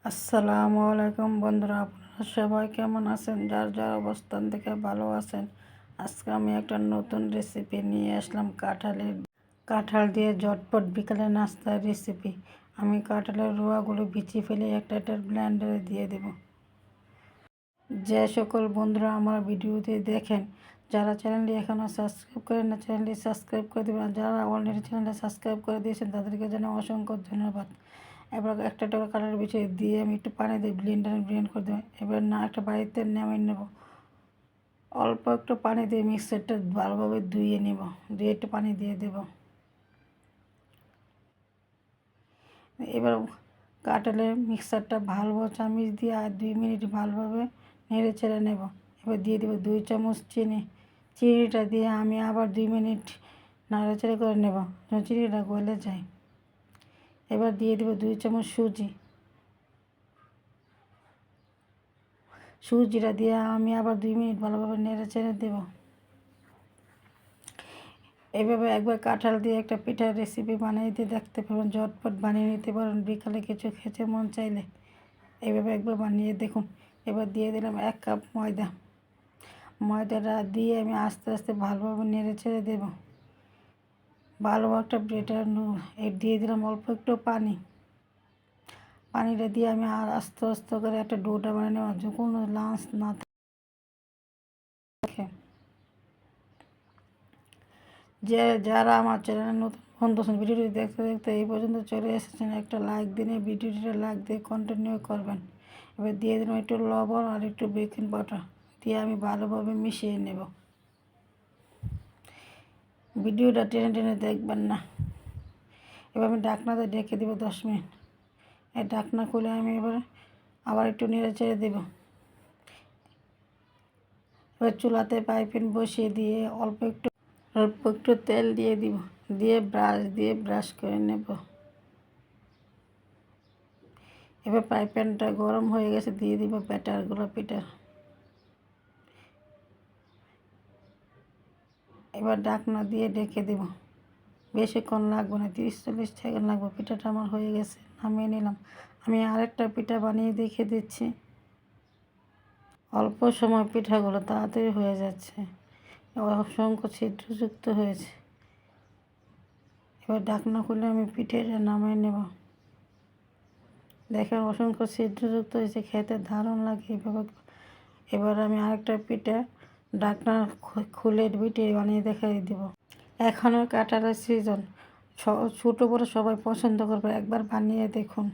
আসসালামু আলাইকুম বন্ধুরা, আপনারা সবাই কেমন আছেন? যার যার অবস্থান থেকে ভালো আছেন। আজকে আমি একটা নতুন রেসিপি নিয়ে আসলাম, কাঁঠাল দিয়ে ঝটপট বিকালে নাস্তার রেসিপি। আমি কাঁঠালের রোয়াগুলো বিছিয়ে ফেলে একটা ব্লেন্ডারে দিয়ে দেব। যে সকল বন্ধুরা আমার ভিডিওতে দেখেন, যারা চ্যানেলটি এখনও সাবস্ক্রাইব করেন না, চ্যানেলটি সাবস্ক্রাইব করে দেবেন। যারা অলরেডি চ্যানেলটা সাবস্ক্রাইব করে দিয়েছেন তাদেরকে জানাই অসংখ্য ধন্যবাদ। এবার একটা কাঁঠালের বিছিয়ে দিয়ে আমি একটু পানি দিয়ে ব্লেন্ড করে দেবো। এবার না একটা বাড়িতে নামিয়ে নেব। অল্প একটু পানি দিয়ে মিক্সারটা ভালোভাবে ধুয়ে নেব, ধুয়ে একটু পানি দিয়ে দেব। এবার কাঁঠালের মিক্সারটা ভালোভাবে চামচ দিয়ে আর 2 মিনিট ভালোভাবে নেড়ে চেড়ে নেব। এবার দিয়ে দেবো 2 চামচ চিনি। চিনিটা দিয়ে আমি আবার 2 মিনিট নাড়াচাড়া করে নেব, চিনিটা গলে যায়। এবার দিয়ে দেবো 2 চামচ সুজিটা দিয়ে আমি আবার 2 মিনিট ভালোভাবে নেড়ে চেড়ে দেব। এইভাবে একবার কাঁঠাল দিয়ে একটা পিঠার রেসিপি বানিয়ে দিয়ে দেখতে পারেন, ঝটপট বানিয়ে নিতে পারেন বিকালে কিছু খেতে মন চাইলে। এইভাবে একবার বানিয়ে দেখুন। এবার দিয়ে দিলাম 1 কাপ ময়দা। ময়দাটা দিয়ে আমি আস্তে আস্তে ভালোভাবে নেড়ে ছেড়ে দেবো। ভালো একটা ব্যাটার দিয়ে দিলাম অল্প একটু পানিটা দিয়ে আমি আর আস্তে আস্তে করে একটা ডোটা বানিয়ে নেওয়া, যখন লাঞ্চ না থাকে। যারা আমার চ্যানেলে নতুন বন্ধু আছেন, ভিডিওটি দেখতে দেখতে এই পর্যন্ত চলে এসেছেন, একটা লাইক দিন, এই ভিডিওটিতে লাইক দিয়ে কন্টিনিউ করবেন। এবার দিয়ে দিলাম একটু লবণ আর একটু বেকিং পাউডার দিয়ে আমি ভালোভাবে মিশিয়ে নেব। ভিডিওটা টেনে টেনে দেখবেন না। এবার আমি ঢাকনাতে ঢেকে দেবো 10 মিনিট। এই ঢাকনা খুলে আমি এবার আবার একটু নেড়ে চেড়ে দেবো। এবার চুলাতে পাইপিন বসিয়ে দিয়ে অল্প একটু তেল দিয়ে দিব, দিয়ে ব্রাশ করে নেব। এবার ফ্রাই প্যানটা গরম হয়ে গেছে, দিয়ে দিব ব্যাটারগুলো পিঠার। এবার ঢাকনা দিয়ে ঢেকে দেব। বেশিক্ষণ লাগবে না, 30-40 সেকেন্ড লাগবে। পিঠাটা আমার হয়ে গেছে, নামিয়ে নিলাম। আমি আরেকটা পিঠা বানিয়ে দেখে দিচ্ছি। অল্প সময় পিঠাগুলো তাড়াতাড়ি হয়ে যাচ্ছে, অসংখ্য ছিদ্রযুক্ত হয়েছে। এবার ঢাকনা খুলে আমি পিঠাটা নামিয়ে নেব। দেখেন অসংখ্য ছিদ্রযুক্ত হয়েছে, খেতে দারুণ লাগে এভাবে। এবার আমি আরেকটা পিঠা ঢাকনা খুলে পিঠে বানিয়ে দেখাই দেব। এখনও কাঁঠালের সিজন, ছোটো বড়ো সবাই পছন্দ করবে, একবার বানিয়ে দেখুন।